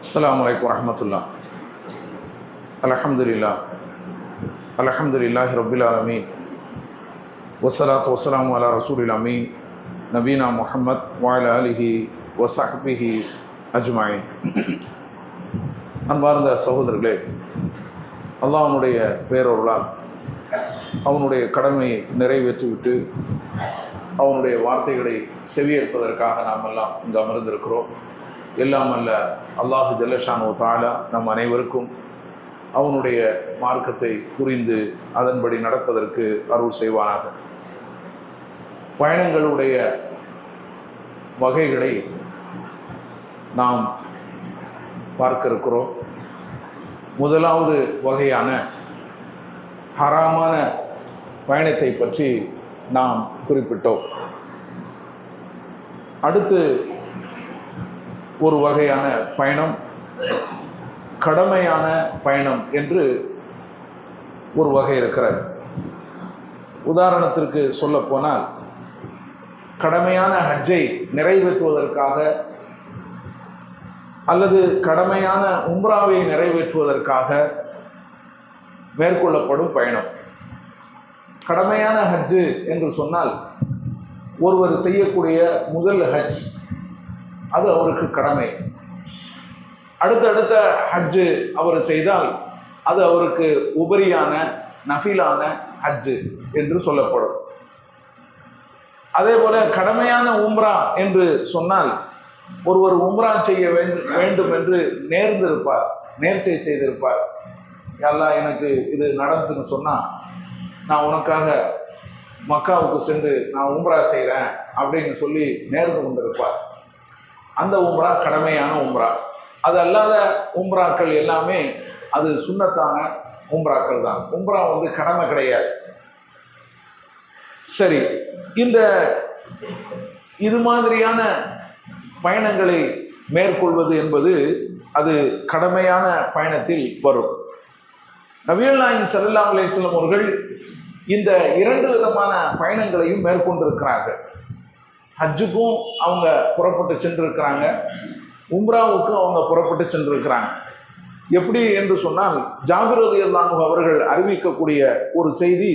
அஸ்ஸலாமு அலைக்கும் வரஹ்மத்துல்லாஹ். அல்ஹம்துலில்லாஹி ரப்பில் ஆலமீன். வஸ்ஸலாத்து வஸ்ஸலாமு அலா ரசூலில் அமீன் நபீனா முஹம்மத் வஅலா ஆலிஹி வஸஹ்பிஹி அஜ்மஈன். அன்பார்ந்த சகோதரர்களே, அல்லாஹ்வுடைய பேரருளால் அவனுடைய கடமையை நிறைவேற்றிவிட்டு அவனுடைய வார்த்தைகளை செவியேற்பதற்காக நாம் எல்லாம் இங்கு அமர்ந்திருக்கிறோம். எல்லாம் அல்ல அல்லாஹு ஜல்லஷானு தஆலா நம் அனைவருக்கும் அவனுடைய மார்க்கத்தை புரிந்து அதன்படி நடப்பதற்கு அருள் செய்வானாக. பயணங்களுடைய வகைகளை நாம் பார்க்க இருக்கிறோம். முதலாவது வகையான ஹராமான பயணத்தை பற்றி நாம் குறிப்பிட்டோம். அடுத்து ஒரு வகையான பயணம் கடமையான பயணம் என்று ஒரு வகை இருக்கிறது. உதாரணத்திற்கு சொல்லப்போனால், கடமையான ஹஜ்ஜை நிறைவேற்றுவதற்காக அல்லது கடமையான உம்ராவை நிறைவேற்றுவதற்காக மேற்கொள்ளப்படும் பயணம். கடமையான ஹஜ்ஜு என்று சொன்னால் ஒருவர் செய்யக்கூடிய முதல் ஹஜ், அது அவருக்கு கடமை. அடுத்தடுத்த ஹஜ்ஜு அவர் செய்தால் அது அவருக்கு உபரியான நஃபிலான ஹஜ்ஜு என்று சொல்லப்படும். அதே போல கடமையான உம்ரா என்று சொன்னால் ஒருவர் உம்ரா செய்ய வேண்டும் என்று நேர்ந்திருப்பார், நேர்ச்சை செய்திருப்பார். அல்லாஹ் எனக்கு இது நடந்துன்னு சொன்னால் நான் உனக்காக மக்காவுக்கு சென்று நான் உம்ரா செய்கிறேன் அப்படின்னு சொல்லி நேர்ந்து கொண்டிருப்பார். அந்த உம்ரா கடமையான உம்ரா. அது அல்லாத உம்ராக்கள் எல்லாமே அது சுன்னத்தான உம்ராக்கள் தான். உம்ரா கடமை கிடையாது. சரி, இது மாதிரியான பயணங்களை மேற்கொள்வது என்பது அது கடமையான பயணத்தில் வரும். நபிகள் நாயகம் ஸல்லல்லாஹு அலைஹி வஸல்லம் அவர்கள் இந்த இரண்டு விதமான பயணங்களையும் மேற்கொண்டிருக்கிறார்கள். ஹஜ்ஜுக்கும் அவங்க புறப்பட்டு சென்றிருக்கிறாங்க, உம்ராவுக்கும் அவங்க புறப்பட்டு சென்றிருக்கிறாங்க. எப்படி என்று சொன்னால், ஜாபிர் ரலியல்லாஹு அன்ஹு அவர்கள் அறிவிக்கக்கூடிய ஒரு செய்தி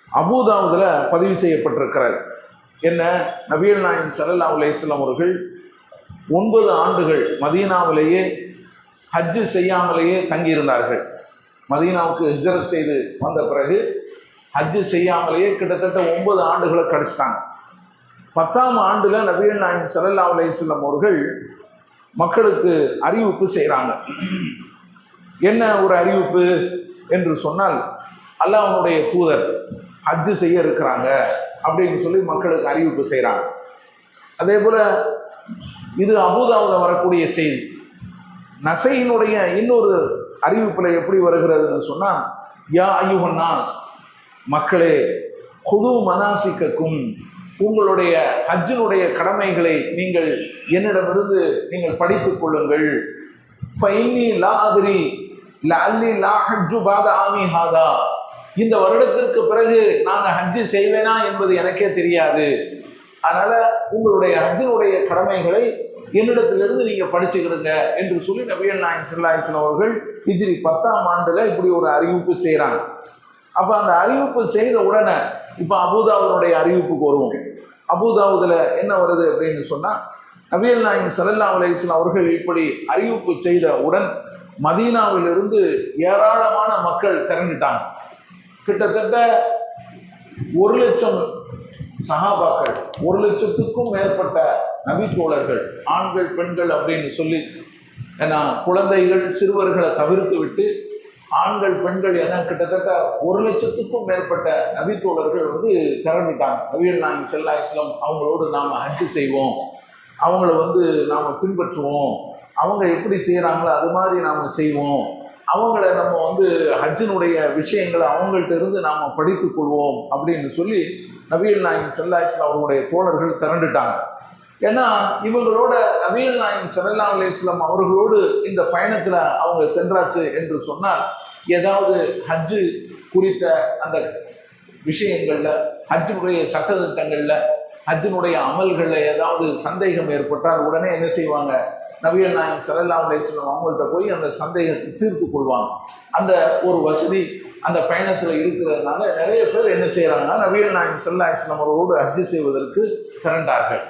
அபூதாவுதுல பதிவு செய்யப்பட்டிருக்கிறது. என்ன? நபிகள் நாயகம் ஸல்லல்லாஹு அலைஹி வஸல்லம் அவர்கள் 9 ஆண்டுகள் மதீனாவிலேயே ஹஜ்ஜு செய்யாமலேயே தங்கியிருந்தார்கள். மதீனாவுக்கு ஹிஜ்ரத் செய்து வந்த பிறகு ஹஜ்ஜு செய்யாமலேயே கிட்டத்தட்ட 9 ஆண்டுகளை கழிச்சிட்டாங்க. 10ஆம் ஆண்டுல நபிகள் நாயகம் ஸல்லல்லாஹு அலைஹி வஸல்லம் அவர்கள் மக்களுக்கு அறிவிப்பு செய்கிறாங்க. என்ன ஒரு அறிவிப்பு என்று சொன்னால், அல்லாஹ்வுடைய தூதர் ஹஜ்ஜு செய்ய இருக்கிறாங்க அப்படின்னு சொல்லி மக்களுக்கு அறிவிப்பு செய்கிறாங்க. அதே போல இது அபூதாவுல வரக்கூடிய செய்தி. நசையினுடைய இன்னொரு அறிவிப்பில் எப்படி வருகிறதுன்னு சொன்னால், யா அய்யுஹன் நாஸ், மக்களே, குது மனாசிக்கக்கும், உங்களுடைய ஹஜ்ஜினுடைய கடமைகளை நீங்கள் என்னிடமிருந்து நீங்கள் படித்துக் கொள்ளுங்கள். ஃபைன்னி லா அத்ரி லஅல்லி லா ஹஜ்ஜு பாத ஆமி ஹாதா, இந்த வருடத்திற்கு பிறகு நான் ஹஜ்ஜு செய்வேனா என்பது எனக்கே தெரியாது. அதனால உங்களுடைய ஹஜ்ஜினுடைய கடமைகளை என்னிடத்திலிருந்து நீங்க படிச்சுக்கிடுங்க என்று சொல்லி நபிகள் நாயகம் ஸல்லல்லாஹு அலைஹி வஸல்லம் அவர்கள் ஹிஜ்ரி 10ஆம் ஆண்டுல இப்படி ஒரு அறிவிப்பு செய்கிறாங்க. அப்ப அந்த அறிவிப்பு செய்த உடனே இப்ப அபூதாவுடைய அறிவிப்புக்கு வருவோம். அபூதாவுதுல என்ன வருது அப்படின்னு சொன்னா, நபிகள் நாயகம் ஸல்லல்லாஹு அலைஹி வஸல்லம் அவர்கள் இப்படி அறிவிப்பு செய்த உடன் மதீனாவிலிருந்து ஏராளமான மக்கள் திரண்டுட்டாங்க. கிட்டத்தட்ட 1,00,000 சஹாபாக்கள், 1,00,000க்கும் மேற்பட்ட நபி தோழர்கள், ஆண்கள் பெண்கள் அப்படின்னு சொல்லி, ஏன்னா குழந்தைகள் சிறுவர்களை தவிர்த்து விட்டு ஆண்கள் பெண்கள் என கிட்டத்தட்ட 1,00,000க்கும் மேற்பட்ட நபி தோழர்கள் திரண்டுட்டாங்க. நபிகள் நாயகம் ஸல்லல்லாஹு அலைஹி வஸல்லம் அவங்களோடு நாம் ஹஜ்ஜு செய்வோம், அவங்கள நாம் பின்பற்றுவோம், அவங்க எப்படி செய்கிறாங்களோ அது மாதிரி நாம் செய்வோம், அவங்கள நம்ம ஹஜ்ஜினுடைய விஷயங்களை அவங்கள்ட்ட இருந்து நாம் படித்துக் கொள்வோம் அப்படின்னு சொல்லி நபிகள் நாயகம் ஸல்லல்லாஹு அலைஹி வஸல்லம் அவருடைய தோழர்கள் திரண்டுட்டாங்க. ஏன்னா இவங்களோட நபிகள் நாயகம் ஸல்லல்லாஹு அலைஹி வஸல்லம் அவர்களோடு இந்த பயணத்தில் அவங்க சென்றாச்சு என்று சொன்னால், ஏதாவது ஹஜ்ஜு குறித்த அந்த விஷயங்களில், ஹஜ்ஜுடைய சட்டத்திட்டங்களில், ஹஜ்ஜினுடைய அமல்களில் ஏதாவது சந்தேகம் ஏற்பட்டால் உடனே என்ன செய்வாங்க? நபிகள் நாயகம் ஸல்லல்லாஹு அலைஹி வஸல்லம் அவங்கள்ட்ட போய் அந்த சந்தேகத்தை தீர்த்து கொள்வாங்க. அந்த ஒரு வசதி அந்த பயணத்தில் இருக்கிறதுனால நிறைய பேர் என்ன செய்கிறாங்கன்னா நபிகள் நாயகம் ஸல்லல்லாஹு அலைஹி வஸல்லம் அவரோடு ஹஜ்ஜு செய்வதற்கு திரண்டார்கள்.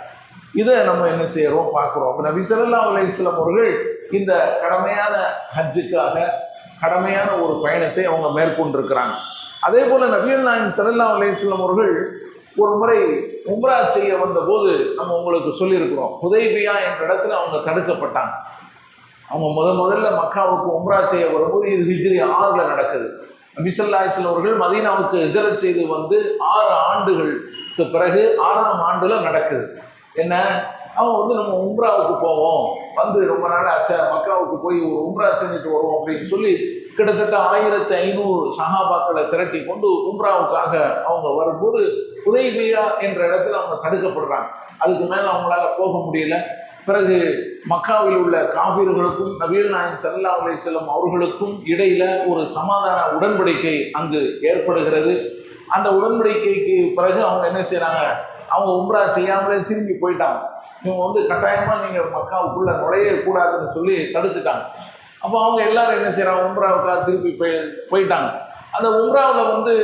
இதை நம்ம என்ன செய்கிறோம் பார்க்குறோம். அப்போ நபி ஸல்லல்லாஹு அலைஹி வஸல்லம் அவர்கள் இந்த கடமையான ஹஜ்ஜுக்காக கடமையான ஒரு பயணத்தை அவங்க மேற்கொண்டிருக்கிறாங்க. அதே போல் நபிகள் நாயகம் ஸல்லல்லாஹு அலைஹி வஸல்லம் அவர்கள் ஒரு முறை உம்ரா செய்ய வந்தபோது நம்ம உங்களுக்கு சொல்லியிருக்கிறோம், ஹுதைபியா என்ற இடத்துல அவங்க தடுக்கப்பட்டாங்க. அவங்க முதல்ல மக்காவுக்கு உம்ரா செய்ய வரும்போது இது ஹிஜ்ரி 6 நடக்குது. நபி ஸல்லல்லாஹு அலைஹி வஸல்லம் அவர்கள் மதீனாவுக்கு ஹிஜ்ரத் செய்து வந்து 6 ஆண்டுகளுக்கு பிறகு 6ஆம் ஆண்டுல நடக்குது. என்ன, அவன் நம்ம உம்ராவுக்கு போவோம், வந்து ரொம்ப நாள் ஆச்சா மக்காவுக்கு போய் ஒரு உம்ரா செஞ்சுட்டு வருவோம் அப்படின்னு சொல்லி கிட்டத்தட்ட 1500 சஹாபாக்களை திரட்டி கொண்டு உம்ராவுக்காக அவங்க வரும்போது ஹுதைபியா என்ற இடத்துல அவங்க தடுக்கப்படுறாங்க. அதுக்கு மேலே அவங்களால போக முடியல. பிறகு மக்காவில் உள்ள காஃபிர்களுக்கும் நபிகள் நாயகம் ஸல்லல்லாஹு அலைஹி வஸல்லம் அவர்களுக்கும் இடையில ஒரு சமாதான உடன்படிக்கை அங்கு ஏற்படுகிறது. அந்த உடன்படிக்கைக்கு பிறகு அவங்க என்ன செய்யறாங்க, அவங்க உம்ரா செய்யாமலே திரும்பி போயிட்டாங்க. இவங்க கட்டாயமா நீங்க மக்காவுக்குள்ள நுழைய கூடாதுன்னு சொல்லி தடுத்துட்டாங்க. அப்போ அவங்க எல்லாரும் என்ன செய்யறாங்க, உம்ராவுக்காக திருப்பி போயிட்டாங்க. அந்த உம்ராவில்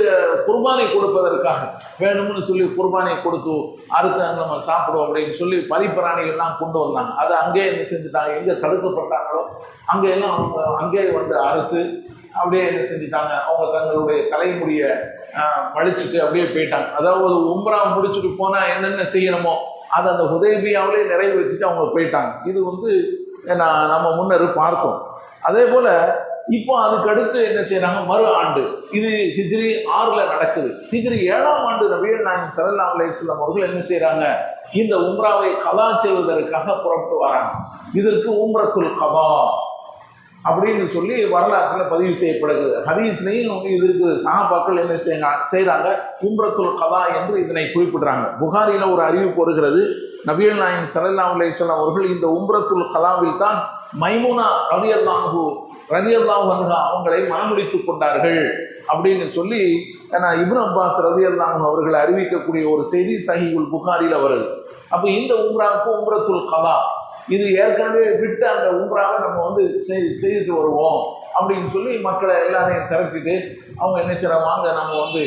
குர்பானி கொடுப்பதற்காக வேணும்னு சொல்லி குர்பானி கொடுத்து அறுத்து நம்ம சாப்பிடுவோம் அப்படின்னு சொல்லி பரிபிராணிகள்லாம் கொண்டு வந்தாங்க. அதை அங்கேயே என்ன செஞ்சுட்டாங்க, எங்கே தடுக்கப்பட்டாங்களோ அங்கேயெல்லாம் அவங்க அங்கேயே அறுத்து அப்படியே என்ன செஞ்சுட்டாங்க, அவங்க தங்களுடைய தலைமுடியை மடிச்சுட்டு அப்படியே போயிட்டாங்க. அதாவது உம்ரா முடிச்சுட்டு போனால் என்னென்ன செய்யணுமோ அதை அந்த ஹுதைபியாவிலே நிறைவேற்றிட்டு அவங்க போயிட்டாங்க. இது நம்ம முன்னர் பார்த்தோம். அதே போல் இப்போ அதுக்கு அடுத்து என்ன செய்யறாங்க, மறு ஆண்டு இது ஹிஜ்ரி 6 நடக்குது. ஹிஜ்ரி 7ஆம் ஆண்டு நபிகள் நாயகம் ஸல்லல்லாஹு அலைஹி வஸல்லம் அவர்கள் என்ன செய்யறாங்க, இந்த உம்ராவை கதா செய்வதற்காக புறப்பட்டு வராங்க. இதற்கு உம்ரத்துல் கதா அப்படின்னு சொல்லி வரலாற்றில் பதிவு செய்யப்படுகிறது. ஹதீஸ்லையும் இது இருக்குது. சஹாபாக்கள் என்ன செய்யறாங்க, உம்ரத்துல் கதா என்று இதனை குறிப்பிடுறாங்க. புகாரில ஒரு அறிவிப்பு வருகிறது, நபிகள் நாயகம் ஸல்லல்லாஹு அலைஹி வஸல்லம் அவர்கள் இந்த உம்ரத்துல் கதாவில் தான் மைமுனா ரலியல்லாஹு அன்ஹா அவங்களை மனமுடித்துக் கொண்டார்கள் அப்படின்னு சொல்லி இப்னு அப்பாஸ் ரலியல்லாஹு அன்ஹு அவர்கள் அறிவிக்கக்கூடிய ஒரு செய்தி சஹீஹுல் புகாரில வருது. அப்போ இந்த உம்ராவுக்கு உம்ரத்துல் கதா, இது ஏற்கனவே விட்டு அந்த உம்ராவை நம்ம செய்துட்டு வருவோம் அப்படின்னு சொல்லி மக்களை எல்லாரையும் திரட்டிட்டு அவங்க என்ன செய்யறாங்க, வாங்க நம்ம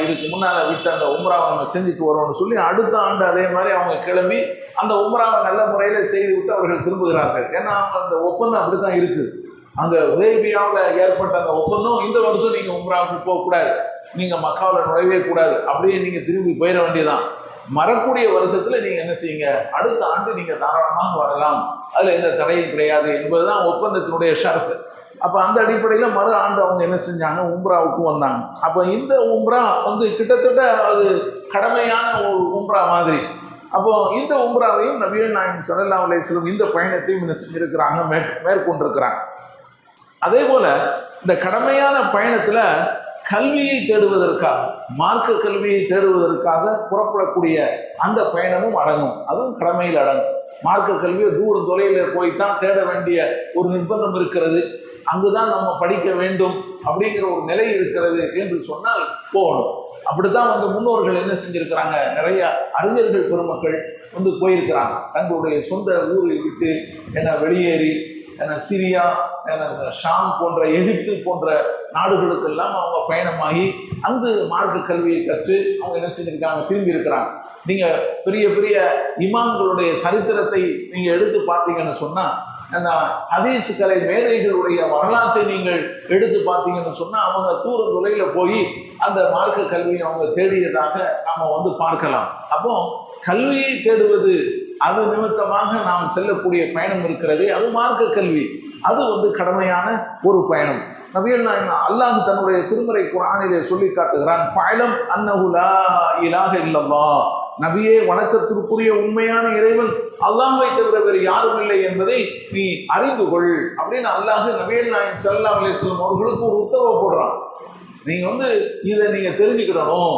இதுக்கு முன்னால் விட்டு அந்த உம்ராவை நம்ம செஞ்சுட்டு வருவோம்னு சொல்லி அடுத்த ஆண்டு அதே மாதிரி அவங்க கிளம்பி அந்த உம்ராவை நல்ல முறையில் செய்து விட்டு அவர்கள் திரும்புகிறார்கள். ஏன்னா அவங்க அந்த ஒப்பந்தம் அப்படித்தான் இருக்குது. அந்த ஹுதைபியாவில் ஏற்பட்ட அந்த ஒப்பந்தம், இந்த வருஷம் நீங்கள் உம்ராவுக்கு போகக்கூடாது, நீங்கள் மக்காவில் நுழையவே கூடாது, அப்படியே நீங்கள் திரும்பி போயிட வேண்டியதான். வரக்கூடிய வருஷத்தில் நீங்கள் என்ன செய்யுங்க, அடுத்த ஆண்டு நீங்கள் தாராளமாக வரலாம், அதில் எந்த தடையும் கிடையாது என்பதுதான் ஒப்பந்தத்தினுடைய ஷரத்து. அப்போ அந்த அடிப்படையில் மறு ஆண்டு அவங்க என்ன செஞ்சாங்க, உம்ராவுக்கு வந்தாங்க. அப்போ இந்த உம்ரா கிட்டத்தட்ட அது கடமையான ஒரு உம்ரா மாதிரி. அப்போ இந்த உம்ராவையும் நபிகள் நாயகம் ஸல்லல்லாஹு அலைஹி வஸல்லம் இந்த பயணத்தையும் என்ன செஞ்சிருக்கிறாங்க, மேற்கொண்டிருக்கிறாங்க. அதே போல இந்த கடமையான பயணத்துல கல்வியை தேடுவதற்காக, மார்க்க கல்வியை தேடுவதற்காக புறப்படக்கூடிய அந்த பயணமும் அடங்கும். அதுவும் கடமையில் அடங்கும். மார்க்க கல்வியை தூர தொலைவில் போய்தான் தேட வேண்டிய ஒரு நிர்பந்தம் இருக்கிறது. அங்குதான் நம்ம படிக்க வேண்டும் அப்படிங்கிற ஒரு நிலை இருக்கிறது என்று சொன்னால் போகணும். அப்படித்தான் முன்னோர்கள் என்ன செஞ்சிருக்கிறாங்க, நிறைய அறிஞர்கள் பெருமக்கள் போயிருக்கிறாங்க. தங்களுடைய சொந்த ஊரை விட்டு வெளியேறி சிரியா, ஷாம் போன்ற எகிப்து போன்ற நாடுகளுக்கெல்லாம் அவங்க பயணமாகி அங்கு மார்க்க கல்வியை கற்று அவங்க என்ன செஞ்சிருக்காங்க, திரும்பி இருக்கிறாங்க. நீங்க பெரிய பெரிய இமாம்களுடைய சரித்திரத்தை நீங்க எடுத்து பார்த்தீங்கன்னு சொன்னா, ஹதீஸ் கலை மேதைகளுடைய வரலாற்றை நீங்கள் எடுத்து பார்த்தீங்கன்னு சொன்னா, அவங்க தூர தொலைல போய் அந்த மார்க்க கல்வியை அவங்க தேடியதாக நாம பார்க்கலாம். அப்போ கல்வியை தேடுவது அது நிமித்தமாக நாம் செல்லக்கூடிய பயணம் இருக்கிறதே, அது மார்க்க கல்வி. அது கடமையான ஒரு பயணம். நபிகள் நாயகம் அல்லாஹ் தன்னுடைய திருமறை குர்ஆனிலே சொல்லி காட்டுகிறான், ஃபஅலம் அன்னஹு லா இலாஹ இல்லல்லாஹ், நபியே வணக்கத்திற்குரிய உண்மையான இறைவன் அல்லாஹ்வை தவிர வேறு யாரும் இல்லை என்பதை நீ அறிந்து கொள் அப்படின்னு அல்லாஹ் நபிகள் நாயகம் ஸல்லல்லாஹு அலைஹி வஸல்லம் அவர்களுக்கு ஒரு உத்தரவு போடுறான். நீங்க இதை நீங்க தெரிஞ்சுக்கிடணும்,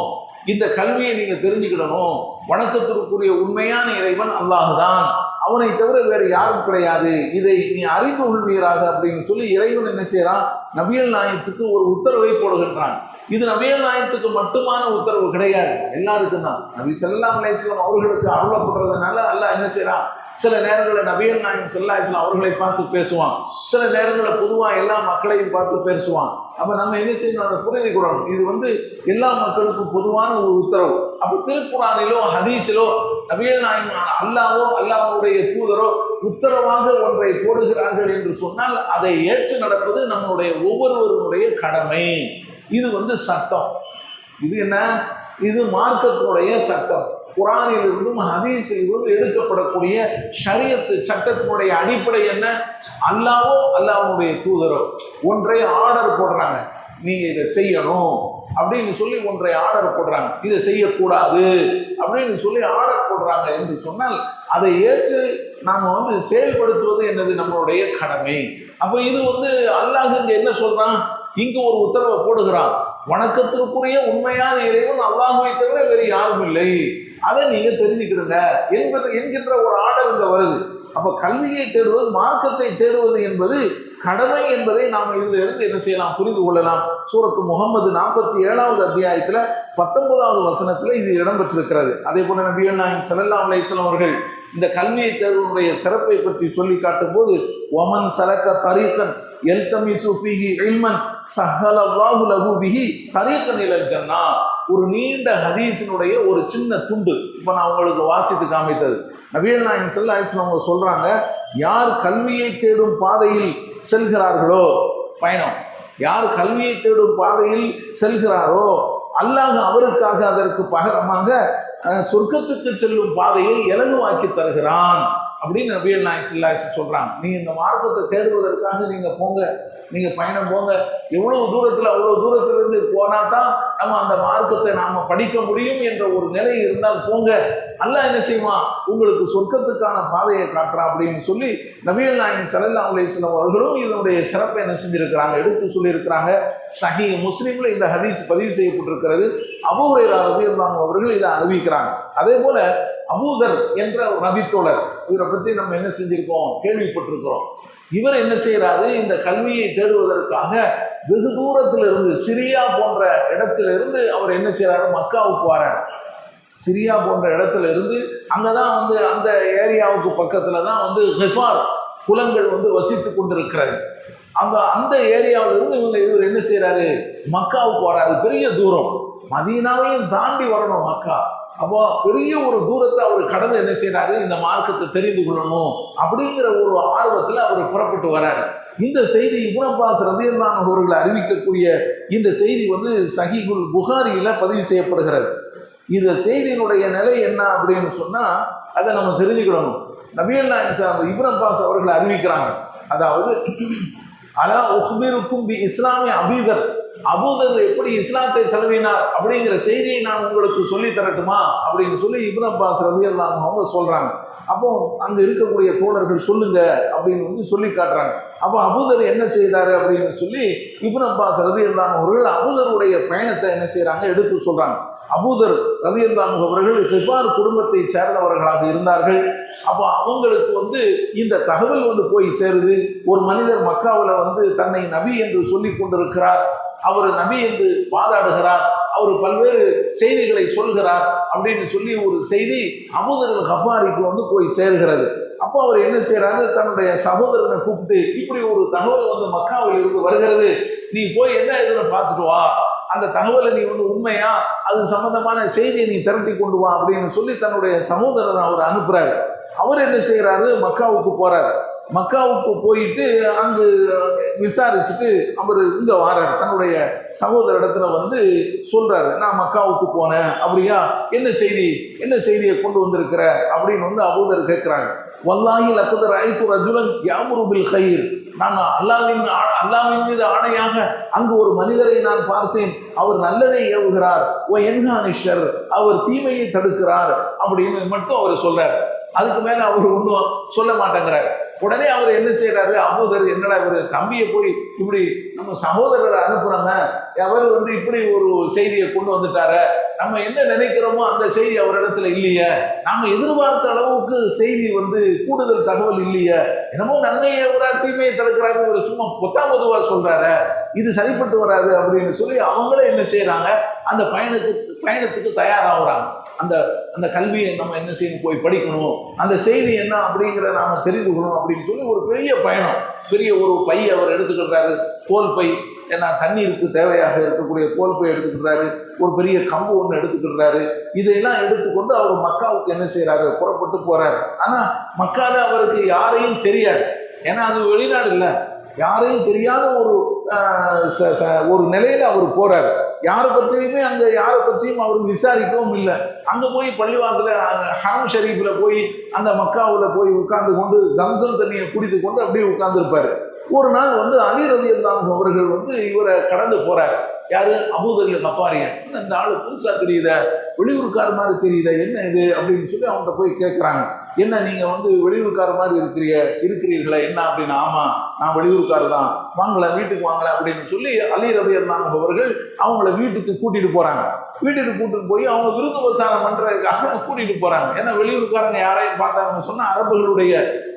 இந்த கல்வியை நீங்க தெரிஞ்சுக்கிடணும். வணக்கத்திற்குரிய உண்மையான இறைவன் அல்லாஹ் தான், அவனை தவிர வேறு யாரும் கிடையாது, இதை நீ அறிந்து கொள்வீராக அப்படின்னு சொல்லி இறைவன் என்ன செய்யறான், நபிகள் நாயகத்துக்கு ஒரு உத்தரவை போடுகின்றான். இது நபிகள் நாயகத்துக்கு மட்டுமான உத்தரவு கிடையாது, எல்லாருக்கும் தான். நபி ஸல்லல்லாஹு அலைஹி வஸல்லம் அவர்களுக்கு அருளப்படுறதுனால அல்லாஹ் என்ன செய்யறான், சில நேரங்களில் நபிகள் நாயகம் ஸல்லல்லாஹு அலைஹி வஸல்லம் அவர்களை பார்த்து பேசுவான், சில நேரங்களில் பொதுவாக எல்லா மக்களையும் பார்த்து பேசுவான். அப்போ நம்ம என்ன செய்யணும், அதை புரிந்து கொள்ளணும். இது எல்லா மக்களுக்கும் பொதுவான ஒரு உத்தரவு. அப்போ திருக்குர்ஆனிலோ ஹதீஸிலோ நபிகள் நாயகம் அல்லாஹ்வோ அல்லாஹ்வுடைய தூதரோ உத்தரவாக ஒன்றை போடுகிறார்கள் என்று சொன்னால் அதை ஏற்று நடப்பது நம்முடைய ஒவ்வொருவருடைய கடமை. இது சட்டம். இது என்ன? இது மார்க்கத்தினுடைய சட்டம். குர்ஆனிலிருந்தும் ஹதீஸிலிருந்தும் எடுக்கப்படக்கூடிய ஷரியத்து சட்டத்தினுடைய அடிப்படை என்ன? அல்லாஹ்வோ அல்லாஹ்வுடைய தூதரோ ஒன்றை ஆர்டர் போடுறாங்க, நீங்க இதை செய்யணும் அப்படின்னு சொல்லி ஒன்றை ஆர்டர் போடுறாங்க, இதை செய்யக்கூடாது அப்படின்னு சொல்லி ஆர்டர் போடுறாங்க என்று சொன்னால் அதை ஏற்று நாம செயல்படுத்துவது என்னது? நம்மளுடைய கடமை. அப்ப இது அல்லாஹ் இங்க என்ன சொல்றான்? இங்கு ஒரு உத்தரவை போடுகிறான், வணக்கத்திற்குரிய உண்மையான இறைவன் அல்லாஹ்வை தவிர வேறு யாரும் இல்லை, அதை நீங்க தெரிஞ்சுக்கிடுங்க என்கின்ற ஒரு ஆர்டர் இங்க வருது. அப்ப கல்வியை தேடுவது, மார்க்கத்தை தேடுவது என்பது கடமை என்பதை நாம் இதுல இருந்து என்ன செய்யலாம், புரிந்து கொள்ளலாம். சூரத்து முஹம்மது 47வது அத்தியாயத்துல 19வது வசனத்துல இது இடம்பெற்றிருக்கிறது. அதே போல நபிகள் நாயகம் ஸல்லல்லாஹு அலைஹி வஸல்லம் அவர்கள் இந்த கல்வியை தேர்வுடைய சிறப்பை பற்றி சொல்லி காட்டும் போது, ஒமன் சலக தரீகன் எல்தமிசு ஃபீஹி இல்மன் ஸஹ்ஹலல்லாஹு லஹு பிஹி தரீகன் இலல் ஜன்னா. ஒரு நீண்ட ஹதீஸினுடைய ஒரு சின்ன துண்டு இப்போ நான் உங்களுக்கு வாசித்து காமித்தது. நபிகள் நாயகம் ஸல்லல்லாஹு அலைஹி வஸல்லம் அவங்க சொல்றாங்க, யார் கல்வியை தேடும் பாதையில் செல்கிறார்களோ, பயணம், யார் கல்வியை தேடும் பாதையில் செல்கிறாரோ அல்லாஹ் அவருக்காக அதற்கு பகரமாக சொர்க்கத்துக்கு செல்லும் பாதையை இலகுவாக்கி தருகிறான் அப்படின்னு நபிகள் நாயகம் ஸல்லல்லாஹு அலைஹி வஸல்லம் சொல்றாங்க. நீங்க இந்த மார்க்கத்தை தேடுவதற்காக நீங்க போங்க, நீங்க பயணம் போங்க, எவ்வளவு தூரத்தில் அவ்வளவு தூரத்திலிருந்து போனா தான் நம்ம அந்த மார்க்கத்தை நாம படிக்க முடியும் என்ற ஒரு நிலை இருந்தால் போங்க, அல்லாஹ் என்ன செய்வான், உங்களுக்கு சொர்க்கத்துக்கான பாதையை காட்டுறான் அப்படின்னு சொல்லி நபிகள் நாயகம் ஸல்லல்லாஹு அலைஹி வஸல்லம் அவர்களும் இதனுடைய சிறப்பை என்ன செஞ்சிருக்கிறாங்க, எடுத்து சொல்லியிருக்கிறாங்க. சஹீஹ் முஸ்லிம்ல இந்த ஹதீஸ் பதிவு செய்யப்பட்டிருக்கிறது. அபூ ஹுரைரா ரலியல்லாஹு அவர்கள் இதை அறிவிக்கிறாங்க. அதே போல அபூதர் என்ற ஒரு நபித்தோழர், இவரை பற்றி நம்ம என்ன செஞ்சிருக்கோம், கேள்விப்பட்டிருக்கிறோம். இவர் என்ன செய்யறாரு, இந்த கல்வியை தேடுவதற்காக வெகு தூரத்திலிருந்து சிரியா போன்ற இடத்திலிருந்து அவர் என்ன செய்யறாரு, மக்காவுக்கு வரார். சிரியா போன்ற இடத்துல இருந்து அங்கதான் அந்த ஏரியாவுக்கு பக்கத்துல தான் ஹிஃபார் குலங்கள் வசித்து கொண்டிருக்கிறது. அந்த ஏரியாவிலிருந்து இவர் என்ன செய்யறாரு, மக்காவுக்கு வராரு. பெரிய தூரம், மதீனாவையும் தாண்டி வரணும் மக்கா. அப்போ பெரிய ஒரு தூரத்தை அவர் கடந்து என்ன செய்யறாரு, இந்த மார்க்கத்தை தெரிந்து கொள்ளணும் அப்படிங்கிற ஒரு ஆர்வத்தில் அவர் புறப்பட்டு வராரு. இந்த செய்தி இப்னு அப்பாஸ் ரலியல்லாஹு அவர்கள் அறிவிக்கக்கூடிய இந்த செய்தி சஹீஹுல் புகாரியில பதிவு செய்யப்படுகிறது. இந்த செய்தியினுடைய நிலை என்ன அப்படின்னு சொன்னா அதை நம்ம தெரிஞ்சுக்கிடணும். நபிகள் நாயகம் இப்னு அப்பாஸ் அவர்கள் அறிவிக்கிறாங்க, அதாவது அலா உஹ்பிருக்கும் பி இஸ்லாமி அபீதர், அபூதர் எப்படி இஸ்லாத்தை தழுவினார் அப்படிங்கிற செய்தியை நான் உங்களுக்கு சொல்லி தரட்டுமா அப்படின்னு சொல்லி இப்னு அப்பாஸ் ரலியல்லாஹு அவங்க சொல்றாங்க. அப்போ அங்க இருக்கக்கூடிய தோழர்கள் சொல்லுங்க அப்படின்னு சொல்லி காட்டுறாங்க. அப்போ அபூதர் என்ன செய்தாரு அப்படின்னு சொல்லி இப்னு அப்பாஸ் ரலியல்லாஹு அவர்கள் அபூதருடைய பயணத்தை என்ன செய்யறாங்க, எடுத்து சொல்றாங்க. அபூதர் ரலியல்லாஹு அவர்கள் ஹிஃபார் குடும்பத்தை சேர்ந்தவர்களாக இருந்தார்கள். அப்போ அவங்களுக்கு இந்த தகவல் போய் சேருது. ஒரு மனிதர் மக்காவில் தன்னை நபி என்று சொல்லி கொண்டிருக்கிறார், அவர் நபி என்று வாதாடுகிறார், அவர் பல்வேறு செய்திகளை சொல்கிறார் அப்படின்னு சொல்லி ஒரு செய்தி அபூதர் கஃபாரிக்கு போய் சேருகிறது. அப்போ அவர் என்ன செய்யறாரு, தன்னுடைய சகோதரனை கூப்பிட்டு, இப்படி ஒரு தகவல் மக்காவில் இருந்து வருகிறது, நீ போய் என்ன இதுன்னு பார்த்துட்டு வா, அந்த தகவலை நீ உண்மையா, அது சம்பந்தமான செய்தியை நீ திரட்டி கொண்டு வா அப்படின்னு சொல்லி தன்னுடைய சகோதரனை அவர் அனுப்புறாரு. அவர் என்ன செய்யறாரு, மக்காவுக்கு போறாரு. மக்காவுக்கு போயிட்டு அங்கு விசாரிச்சுட்டு அவர் இங்க வாரார். தன்னுடைய சகோதர இடத்துல சொல்றாரு, நான் மக்காவுக்கு போனேன், அப்படியா, என்ன செய்தியை கொண்டு வந்திருக்கிற அப்படின்னு அபூதர் கேட்கிறாங்க. வல்லாஹி லக்கத் ரஅய்து ரஜுலன் யாமுரு பில் கைர், நான் அல்லாஹ்வின் மீது ஆணையாக அங்கு ஒரு மனிதரை நான் பார்த்தேன், அவர் நல்லதை ஏவுகிறார், ஓ என்ஹானிஷர், அவர் தீமையை தடுக்கிறார் அப்படின்னு மட்டும் அவர் சொல்றார். அதுக்கு மேல அவர் ஒன்றும் சொல்ல மாட்டேங்கிறார். உடனே அவர் என்ன செய்யறாரு, அபூதர், என்னடா இவர் தம்பியை போய் இப்படி நம்ம சகோதரரை அனுப்புறாங்க, அவர் இப்படி ஒரு செய்தியை கொண்டு வந்துட்டாரு, நம்ம என்ன நினைக்கிறோமோ அந்த செய்தி அவரிடத்துல இல்லையே, நாம எதிர்பார்த்த அளவுக்கு செய்தி கூடுதல் தகவல் இல்லையே, என்னமோ நன்மையை எவரார் தீமையை தடுக்கிறாரு, ஒரு சும்மா பொதுவா சொல்றாரு, இது சரிப்பட்டு வராது அப்படின்னு சொல்லி அவங்களே என்ன செய்யறாங்க, அந்த பயணத்துக்கு தயாராகிறாங்க. அந்த அந்த கல்வியை நம்ம என்ன செய்யணும், போய் படிக்கணும், அந்த செய்தி என்ன அப்படிங்கிறத நாம தெரிந்து கொள்ளணும் அப்படின்னு சொல்லி ஒரு பெரிய பயணம். பெரிய ஒரு பை அவர் எடுத்துக்கிட்டாரு, தோல் பை. ஏன்னா தண்ணீருக்கு தேவையாக இருக்கக்கூடிய தோல் பை எடுத்துக்கிட்டாரு. ஒரு பெரிய கம்பு ஒன்று எடுத்துக்கிட்டாரு. இதையெல்லாம் எடுத்துக்கொண்டு அவர் மக்காவுக்கு என்ன செய்யறாரு, புறப்பட்டு போறாரு. ஆனா மக்கால அவருக்கு யாரையும் தெரியாது. ஏன்னா அது வெளிநாடு இல்லை, யாரையும் தெரியாத ஒரு நிலையில அவர் போறாரு. யாரை பற்றியுமே அங்க யாரை பற்றியும் அவருக்கு விசாரிக்கவும் இல்லை. அங்க போய் பள்ளிவாசல ஹரம் ஷரீஃப்ல போய் அந்த மக்காவுல போய் உட்கார்ந்து கொண்டு ஜம்சம் தண்ணியை குடித்து கொண்டு அப்படியே உட்கார்ந்து இருப்பாரு. ஒரு நாள் அலி ரலியல்லாஹு அவர்கள் இவரை கடந்து போறாரு. யாரு? அபூதர் கஃபாரி. இந்த ஆளு புதுசா தெரியுத, வெளியூருக்கார மாதிரி தெரியுத, என்ன இது அப்படின்னு சொல்லி அவங்கள்ட்ட போய் கேட்குறாங்க. என்ன நீங்க வெளியூருக்கார மாதிரி இருக்கிறீர்களா என்ன அப்படின்னு. ஆமா, நான் வெளியூருக்காரர் தான், வாங்கல வீட்டுக்கு வாங்கல அப்படின்னு சொல்லி அலி ரலியல்லாஹு அவர்கள் அவங்கள வீட்டுக்கு கூட்டிட்டு போறாங்க. வீட்டுக்கு கூட்டிட்டு போய் அவங்க விருந்து உபசாரம் பண்றதுக்காக கூட்டிட்டு போறாங்க. ஏன்னா வெளியூருக்காரங்க யாரையும் பார்த்தாங்கன்னு சொன்னா அரபுகளுடைய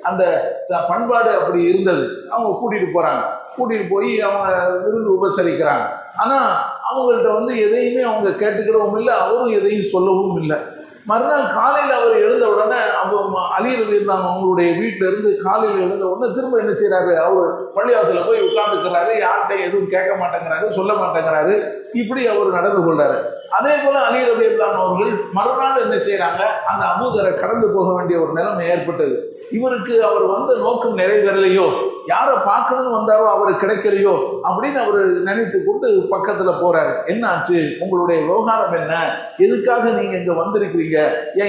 அந்த பண்பாடு அப்படி இருந்தது. அவங்க கூட்டிட்டு போறாங்க. கூட்டிட்டு போய் அவங்க விருந்து உபசரிக்கிறாங்க. ஆனா அவங்கள்ட்ட எதையுமே அவங்க கேட்டுக்கிறவும் இல்லை, அவரும் எதையும் சொல்லவும் இல்லை. மறுநாள் காலையில் அவர் எழுந்த உடனே அலி ரலியல்லாஹு அவங்களுடைய வீட்டில இருந்து காலையில் எழுந்த உடனே திரும்ப என்ன செய்யறாரு, அவர் பள்ளிவாசல போய் உட்கார்ந்துக்கிறாரு. யார்கிட்ட எதுவும் கேட்க மாட்டேங்கிறாரு, சொல்ல மாட்டேங்கிறாரு. இப்படி அவர் நடந்து கொள்றாரு. அதே போல அலி ரலியல்லாஹு அவர்கள் மறுநாள் என்ன செய்யறாங்க, அந்த அபூதரை கடந்து போக வேண்டிய ஒரு நிலைமை ஏற்பட்டது. இவருக்கு அவர் வந்த நோக்கம் நிறைவேறலையோ, யாரை பார்க்கணும்னு வந்தாரோ அவர் கிடைக்கலையோ அப்படின்னு அவர் நினைத்து கொண்டு பக்கத்துல போறாரு. என்ன ஆச்சு, உங்களுடைய விவகாரம் என்ன, எதுக்காக நீங்க இங்க வந்திருக்கிறீங்க,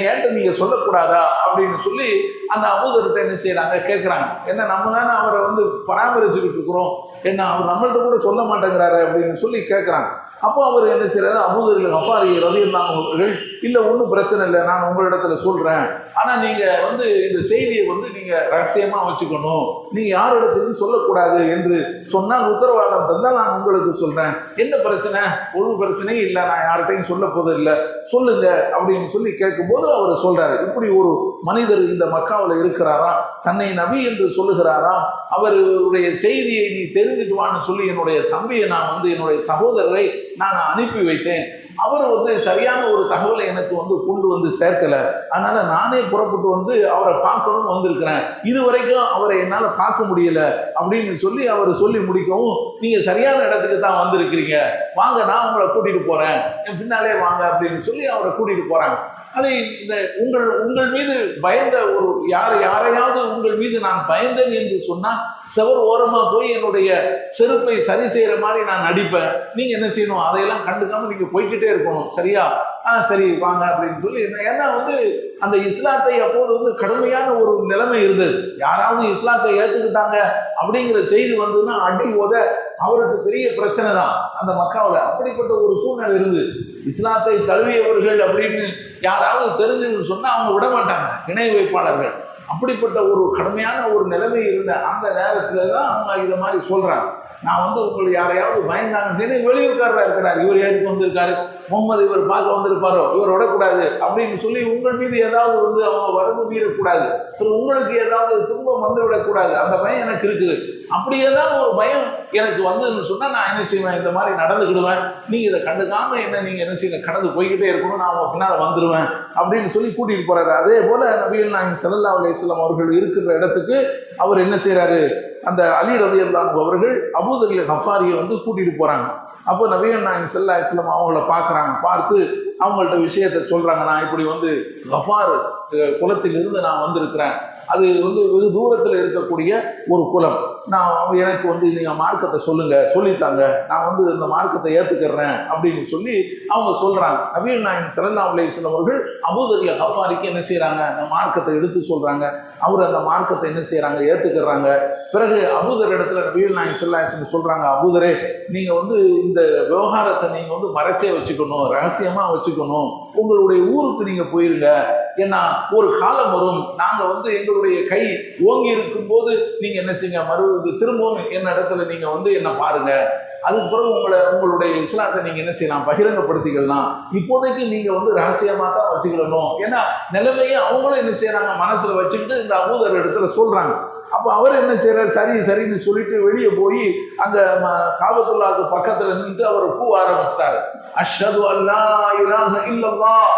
ஏன்ட்ட நீங்க சொல்லக்கூடாதா அப்படின்னு சொல்லி அந்த அபூதர்கிட்ட என்ன செய்யறாங்க, கேட்கறாங்க. என்ன நம்ம தானே அவரை பராமரிச்சுக்கிட்டு இருக்கிறோம், என்ன அவர் நம்மள்ட்ட கூட சொல்ல மாட்டேங்கிறாரு அப்படின்னு சொல்லி கேட்கறாங்க. அப்போ அவர் என்ன செய்யறாரு, அபூதர் கஃபாரி ரலியல்லாஹு அவர்கள், இல்லை ஒன்றும் பிரச்சனை இல்லை, நான் உங்களிடத்துல சொல்றேன், ஆனா நீங்க இந்த செய்தியை நீங்க ரகசியமா வச்சுக்கணும், நீங்க யாரிடத்திலும் சொல்லக்கூடாது என்று சொன்னால் உத்தரவாதம் தந்தால் நான் உங்களுக்கு சொல்றேன். என்ன பிரச்சனை? ஒரு பிரச்சனையும் இல்லை, நான் யார்கிட்டையும் சொல்ல போதும் இல்லை, சொல்லுங்க அப்படின்னு சொல்லி கேட்கும்போது அவர் சொல்றாரு, இப்படி ஒரு மனிதர் இந்த மக்காவில் இருக்கிறாரா, தன்னை நபி என்று சொல்லுகிறாராம், அவருடைய செய்தியை நீ தெரிஞ்சுட்டு வான்னு சொல்லி என்னுடைய தம்பியை நான் என்னுடைய சகோதரரை நான் அனுப்பி வைத்தேன். அவர் சரியான ஒரு தகவலை எனக்கு கொண்டு சேர்க்கல, அதனால நானே புறப்பட்டு அவரை பார்க்கணும்னு வந்திருக்கிறேன். இதுவரைக்கும் அவரை என்னால் பார்க்க முடியல அப்படின்னு சொல்லி அவர் சொல்லி முடிக்கவும், நீங்க சரியான இடத்துக்கு தான் வந்திருக்கிறீங்க, வாங்க நான் உங்களை கூட்டிட்டு போறேன், என் பின்னாலே வாங்க அப்படின்னு சொல்லி அவரை கூட்டிட்டு போறாங்க. அதை உங்கள் மீது பயந்த யாரையாவது உங்கள் மீது நான் பயந்தேன் என்று சொன்னா செவர் ஓரமா போய் என்னுடைய செருப்பை சரி செய்யற மாதிரி நான் நடிப்பேன். நீங்க என்ன செய்யணும், அதையெல்லாம் கண்டுக்காம நீங்க போய்கிட்டே இருக்கணும், சரியா? சரி வாங்க அப்படின்னு சொல்லி. ஏன்னா அந்த இஸ்லாத்தை அப்போது கடுமையான ஒரு நிலைமை இருந்தது. யாராவது இஸ்லாத்தை ஏத்துக்கிட்டாங்க அப்படிங்கிற செய்தி வந்ததுன்னா அடி உத அவருக்கு பெரிய பிரச்சனை தான் அந்த மக்காவில். அப்படிப்பட்ட ஒரு சூழ்நிலை இருந்து இஸ்லாத்தை தழுவியவர்கள் அப்படின்னு யாராவது தெரிஞ்சுன்னு சொன்னா அவங்க விட மாட்டாங்க, இணை வைப்பாளர்கள். அப்படிப்பட்ட ஒரு கடுமையான ஒரு நிலைமை இருந்த அந்த நேரத்துல தான் அவங்க இதை மாதிரி சொல்றாங்க. நான் உங்களுக்கு யாரையாவது பயந்தாங்க, சரி வெளியூர்காரராக இருக்கிறார், இவர் ஏற்கு வந்திருக்காரு, முகமது இவர் பார்க்க வந்திருப்பாரோ, இவர் விடக்கூடாது அப்படின்னு சொல்லி உங்கள் மீது ஏதாவது அவங்க வரம்பு மீறக்கூடாது, உங்களுக்கு ஏதாவது துன்பம் விடக்கூடாது, அந்த பயம் எனக்கு இருக்குது. அப்படியே தான் ஒரு பயம் எனக்கு வந்ததுன்னு சொன்னா நான் என்ன செய்வேன், இந்த மாதிரி நடந்துக்கிடுவேன், நீங்க இதை கண்டுக்காம நீங்க என்ன செய்ய கடந்து போய்கிட்டே இருக்கணும், நான் அவங்க பின்னால் வந்துடுவேன் அப்படின்னு சொல்லி கூட்டிட்டு போறாரு. அதே போல நபிகள் நாயகம் ஸல்லல்லாஹு அலைஹி வஸல்லம் அவர்கள் இருக்கிற இடத்துக்கு அவர் என்ன செய்யறாரு, அந்த அலி ரலியல்லாஹு அவர்கள் அபூதர் கஃபாரியை கூட்டிட்டு போறாங்க. அப்போ நபிகள் நாயகம் ஸல்லல்லாஹு அலைஹி வஸல்லம் அவங்கள பார்க்குறாங்க. பார்த்து அவங்கள்ட்ட விஷயத்தை சொல்றாங்க, நான் இப்படி கஃபார் குலத்திலிருந்து நான் வந்திருக்கிறேன், அது வெகு தூரத்தில் இருக்கக்கூடிய ஒரு குலம், நான் எனக்கு நீங்கள் மார்க்கத்தை சொல்லித்தாங்க, நான் இந்த மார்க்கத்தை ஏற்றுக்கிறேன் அப்படின்னு சொல்லி அவங்க சொல்றாங்க. நபிகள் நாயகம் ஸல்லல்லாஹு அலைஹி வஸல்லம் அவர்கள் அபூதர் கஃபாரிக்கு என்ன செய்யறாங்க, அந்த மார்க்கத்தை எடுத்து சொல்றாங்க. அவர் அந்த மார்க்கத்தை என்ன செய்யறாங்க, ஏற்றுக்கிறாங்க. பிறகு அபூதர் இடத்துல நபிகள் நாயகம் ஸல்லல்லாஹு அலைஹி வஸல்லம் சொல்றாங்க, அபூதரே நீங்க இந்த விவகாரத்தை நீங்க மறைச்சே வச்சுக்கணும், ரகசியமா வச்சுக்கணும், உங்களுடைய ஊருக்கு நீங்க போயிருங்க, ஏன்னா ஒரு காலம் வரும் நாங்க எங்களுடைய கை ஓங்கி இருக்கும் போது நீங்க என்ன செய்யுங்க, திரும்பவும் என்ன இடத்துல நீங்க என்ன பாருங்க, அதுக்கு பிறகு உங்களுடைய இஸ்லாத்தை நீங்க என்ன செய்யலாம், பகிரங்கப்படுத்திக்கலாம். இப்போதைக்கு நீங்க வந்து ரகசியமா தான் வச்சுக்கிடணும். ஏன்னா நிலைமையை அவங்களும் என்ன செய்யறாங்க, மனசுல வச்சுக்கிட்டு இந்த அபூதர் இடத்துல சொல்றாங்க. அப்ப அவர் என்ன செய்யறாரு, சரின்னு சொல்லிட்டு வெளியே போய் அங்க காபத்துல்லாஹ்க்கு பக்கத்துல நின்று அவர் கூவ ஆரம்பிச்சிட்டாரு. அஷ்ஹது அல்லா இலாஹ இல்லல்லாஹ்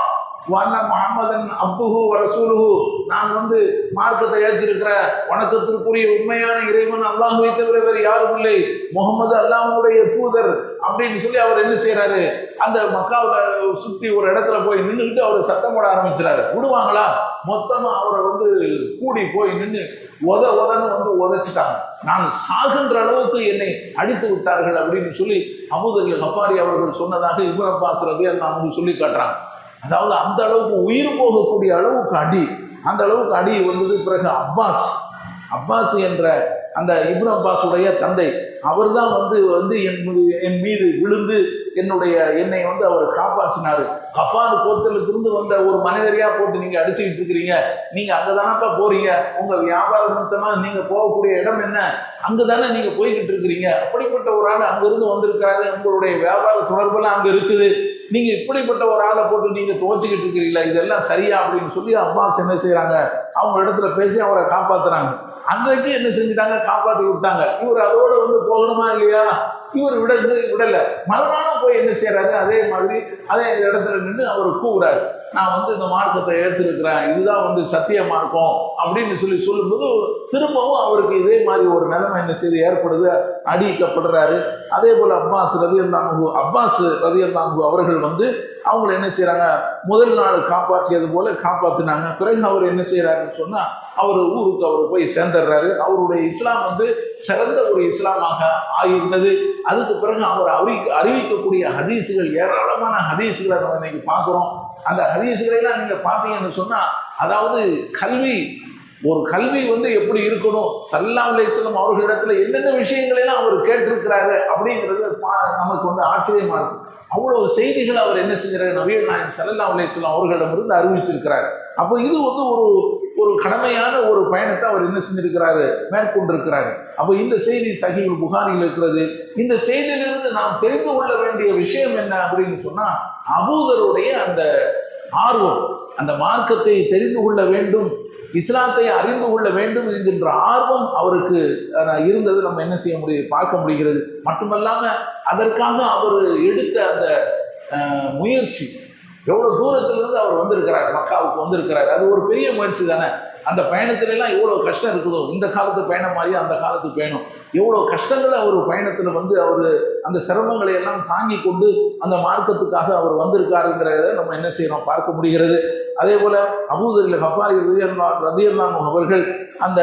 வஅன்ன முஹம்மதன் அப்துஹு வ ரசூலுஹு, நான் வந்து மார்க்கத்தை ஏற்றிருக்கிறேன், வணக்கத்திற்குரிய உண்மையான இறைவன் அல்லாஹ்வை தவிர வேறு யாரும் இல்லை, முகமது அல்லாஹ்வுடைய தூதர் அப்படின்னு சொல்லி அவர் என்ன செய்யறாரு, அந்த மக்காவில் சுத்தி ஒரு இடத்துல போய் நின்றுக்கிட்டு அவர் சத்தம் போட ஆரம்பிச்சிடாரு. விடுவாங்களா, மொத்தமா அவரை வந்து கூடி போய் நின்று உதன்னு வந்து உதைச்சிட்டாங்க. நான் சாகின்ற அளவுக்கு என்னை அடித்து விட்டார்கள் அப்படின்னு சொல்லி அபூதர் கஃபாரி அவர்கள் சொன்னதாக இப்னு அப்பாஸ் ரலியல்லாஹு அன்ஹு சொல்லி காட்டுறாங்க. அதாவது அந்த அளவுக்கு உயிர் போகக்கூடிய அளவுக்கு அடி, அந்த அளவுக்கு அடி வந்தது. பிறகு அப்பாஸ் என்ற அந்த இப்னு அப்பாஸுடைய தந்தை அவர் தான் வந்து என் மீது விழுந்து என்னை வந்து அவர் காப்பாற்றினாரு. கஃபார் கோத்திரத்திலிருந்து வந்த ஒரு மனிதரையா போட்டு நீங்க அடிச்சுக்கிட்டு இருக்கிறீங்க, நீங்க அங்கதானப்பா போறீங்க, உங்க வியாபார நிமித்தமா நீங்க போகக்கூடிய இடம் என்ன, அங்கதானே நீங்க போய்கிட்டு இருக்கிறீங்க, அப்படிப்பட்ட ஒரு ஆள் அங்கிருந்து வந்திருக்காரு, உங்களுடைய வியாபார தொடர்பெல்லாம் அங்க இருக்குது, நீங்க இப்படிப்பட்ட ஒரு ஆளை போட்டு நீங்க துவச்சிக்கிட்டு இருக்கிறீங்களா, இதெல்லாம் சரியா அப்படின்னு சொல்லி அப்பாஸ் என்ன செய்யறாங்க, அவங்க இடத்துல பேசி அவரை காப்பாத்துறாங்க. அன்றைக்கு என்ன செஞ்சுட்டாங்க, காப்பாற்றி விட்டாங்க. இவர் அதோட வந்து போகணுமா இல்லையா, இவர் விடல. மறுநாளும் போய் என்ன செய்யறாங்க, அதே மாதிரி அதே இடத்துல நின்று அவர் கூவுறாரு, நான் வந்து இந்த மார்க்கத்தை ஏற்றிருக்கிறேன், இதுதான் வந்து சத்திய மார்க்கம் அப்படின்னு சொல்லும்போது திரும்பவும் அவருக்கு இதே மாதிரி ஒரு நிலைமை என்ன செய்து ஏற்படுது, அடிக்கப்படுறாரு. அதே போல அப்பாஸ் ரலியல்லாஹு அவர்கள் வந்து அவங்களை என்ன செய்யறாங்க, முதல் நாள் காப்பாற்றியது போல காப்பாத்தினாங்க. பிறகு அவர் என்ன செய்யறாருன்னு சொன்னா, அவர் ஊருக்கு அவர் போய் சேர்ந்துடுறாரு. அவருடைய இஸ்லாம் வந்து சிறந்த ஒரு இஸ்லாமாக ஆகியிருந்தது. அதுக்கு பிறகு அவர் அறிவிக்கக்கூடிய ஹதீஸுகள், ஏராளமான ஹதீஸுகளை நம்ம இன்னைக்கு பார்க்குறோம். அந்த ஹதீஸுகளை எல்லாம் நீங்க பார்த்தீங்கன்னு சொன்னா, அதாவது ஒரு கல்வி வந்து எப்படி இருக்கணும், ஸல்லல்லாஹு அலைஹி வஸல்லம் அவர்களிடத்துல என்னென்ன விஷயங்களை எல்லாம் அவர் கேட்டிருக்கிறாரு அப்படிங்கிறது நமக்கு வந்து ஆச்சரியமா இருக்கும். அவ்வளவு செய்திகள் அவர் என்ன செஞ்சாரு, நபிகள் நாயகம் ஸல்லல்லாஹு அலைஹி வஸல்லம் அவர்களிடமிருந்து அறிவிச்சிருக்கிறார். அப்போ இது வந்து ஒரு கடமையான ஒரு பயணத்தை அவர் என்ன செஞ்சிருக்கிறாரு, மேற்கொண்டிருக்கிறாரு. அப்போ இந்த செய்தி சஹீஹுல் புகாரியில் இருக்கிறது. இந்த செய்தியிலிருந்து நாம் தெரிந்து கொள்ள வேண்டிய விஷயம் என்ன அப்படின்னு சொன்னா, அபூதருடைய அந்த ஆர்வம், அந்த மார்க்கத்தை தெரிந்து கொள்ள வேண்டும், இஸ்லாத்தை அறிந்து கொள்ள வேண்டும் என்கின்ற ஆர்வம் அவருக்கு இருந்தது நம்ம என்ன செய்ய முடியும், பார்க்க முடிகிறது. மட்டுமல்லாம அதற்காக அவர் எடுத்த அந்த முயற்சி, எவ்வளவு தூரத்திலிருந்து அவர் வந்திருக்கிறார், மக்காவுக்கு வந்திருக்கிறார், அது ஒரு பெரிய முயற்சி தானே. அந்த பயணத்துல எல்லாம் எவ்வளவு கஷ்டம் இருக்குதோ, இந்த காலத்து பயணம் மாதிரி அந்த காலத்து பயணம், எவ்வளவு கஷ்டங்களை அவர் பயணத்துல வந்து அவர் அந்த சிரமங்களை எல்லாம் தாங்கி கொண்டு அந்த மார்க்கத்துக்காக அவர் வந்திருக்காருங்கிறத நம்ம என்ன செய்யறோம், பார்க்க முடிகிறது. அதே போல அபூதர் கஃபாரி ரலியல்லாஹு அவர்கள் அந்த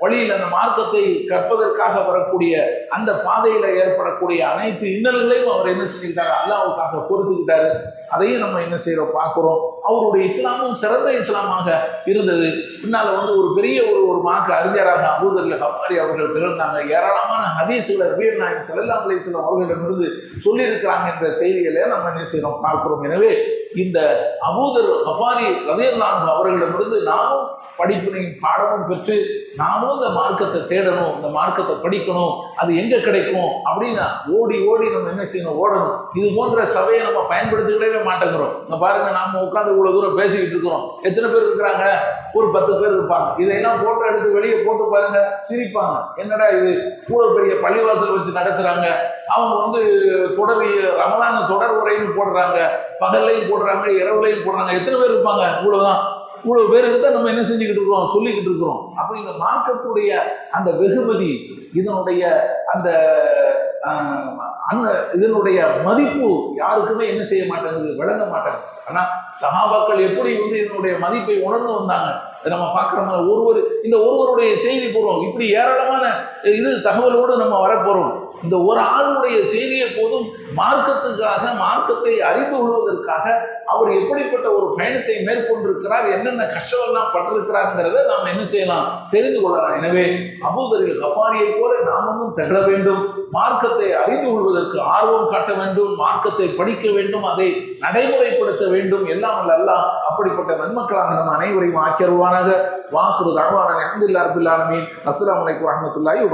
வழியில் அந்த மார்க்கத்தை கற்பதற்காக வரக்கூடிய அந்த பாதையில ஏற்படக்கூடிய அனைத்து இன்னல்களையும் அவர் என்ன செஞ்சுக்கிட்டாரு, அல்லாஹ்வுக்காக பொறுத்துக்கிட்டாரு. அதையும் நம்ம என்ன செய்யறோம், பார்க்கிறோம். அவருடைய இஸ்லாமும் சிறந்த இஸ்லாமாக இருந்தது. பின்னால வந்து ஒரு பெரிய ஒரு மார்க்க அறிஞராக அபூதர் கஃபாரி அவர்கள் திகழ்ந்தாங்க. ஏராளமான ஹதீஸ்களை நபிகள் நாயகம் ஸல்லல்லாஹு அலைஹி வஸல்லம் அவர்களிடமிருந்து சொல்லியிருக்கிறாங்க என்ற செய்திகளை நம்ம என்ன செய்யறோம், பார்க்கிறோம். எனவே இந்த அபூதர் கஃபாரி ரலியல்லாஹு அன்ஹு அவர்களிடமிருந்து நாமும் படிப்பினையும் பாடமும் பெற்று நாமளும் இந்த மார்க்கத்தை தேடணும், இந்த மார்க்கத்தை படிக்கணும், அது எங்க கிடைக்கும் அப்படின்னு ஓடி நம்ம என்ன செய்யணும், ஓடணும். இது போன்ற சபையை நம்ம பயன்படுத்திக்கிட்டே மாட்டேங்கிறோம். இங்க பாருங்க, நாம உட்காந்து இவ்வளவு தூரம் பேசிக்கிட்டு இருக்கிறோம், எத்தனை பேர் இருக்கிறாங்க, ஒரு 10 பேர் இருப்பாங்க. இதையெல்லாம் போட்டோ எடுத்து வெளியே போட்டு பாருங்க, சிரிப்பாங்க. என்னடா இது, இவ்வளவு பெரிய பள்ளிவாசல் வச்சு நடத்துறாங்க, அவங்க வந்து ரமலான் தொடர் உரைன்னு போடுறாங்க, பகல்லையும் போடுறாங்க, இரவுலையும் போடுறாங்க, எத்தனை பேர் இருப்பாங்க, இவ்வளவுதான். இவ்வளவு பேருக்கு தான் நம்ம என்ன செஞ்சுக்கிட்டு இருக்கிறோம், சொல்லிக்கிட்டு இருக்கிறோம். அப்போ இந்த மார்க்கத்துடைய அந்த வெகுமதி, இதனுடைய அந்த இதனுடைய மதிப்பு யாருக்குமே என்ன செய்ய மாட்டேங்குது, விளங்க மாட்டாங்க. ஆனா சஹாபாக்கள் எப்படி வந்து இதனுடைய மதிப்பை உணர்ந்து வந்தாங்க, நம்ம பார்க்குற இந்த ஒருவருடைய செய்தி போறோம், இப்படி ஏராளமான தகவலோடு நம்ம வரப்போறோம். இந்த ஒரு ஆளுடைய செய்தியை போதும் மார்க்கத்துக்காக, மார்க்கத்தை அறிந்து கொள்வதற்காக அவர் எப்படிப்பட்ட ஒரு பயணத்தை மேற்கொண்டிருக்கிறார், என்னென்ன கஷ்டமெல்லாம் பட்டிருக்கிறார்ங்கிறத நாம் என்ன செய்யலாம், தெரிந்து கொள்ளலாம். எனவே அபூதர் கஃபாரியை போல நாமும் திகழ வேண்டும், மார்க்கத்தை அறிந்து கொள்வதற்கு ஆர்வம் காட்ட வேண்டும், மார்க்கத்தை படிக்க வேண்டும், அதை நடைமுறைப்படுத்த வேண்டும். எல்லாம் அல்லாஹ் அப்படிப்பட்ட நன்மக்களாக நம்ம அனைவரையும் ஆக்கியருவானாக. வாசுரு தஅவானா அல்ஹம்துலில்லாஹி ரப்பில் ஆலமீன். அஸ்ஸலாமு அலைக்கும் வரஹ்மத்துல்லாஹி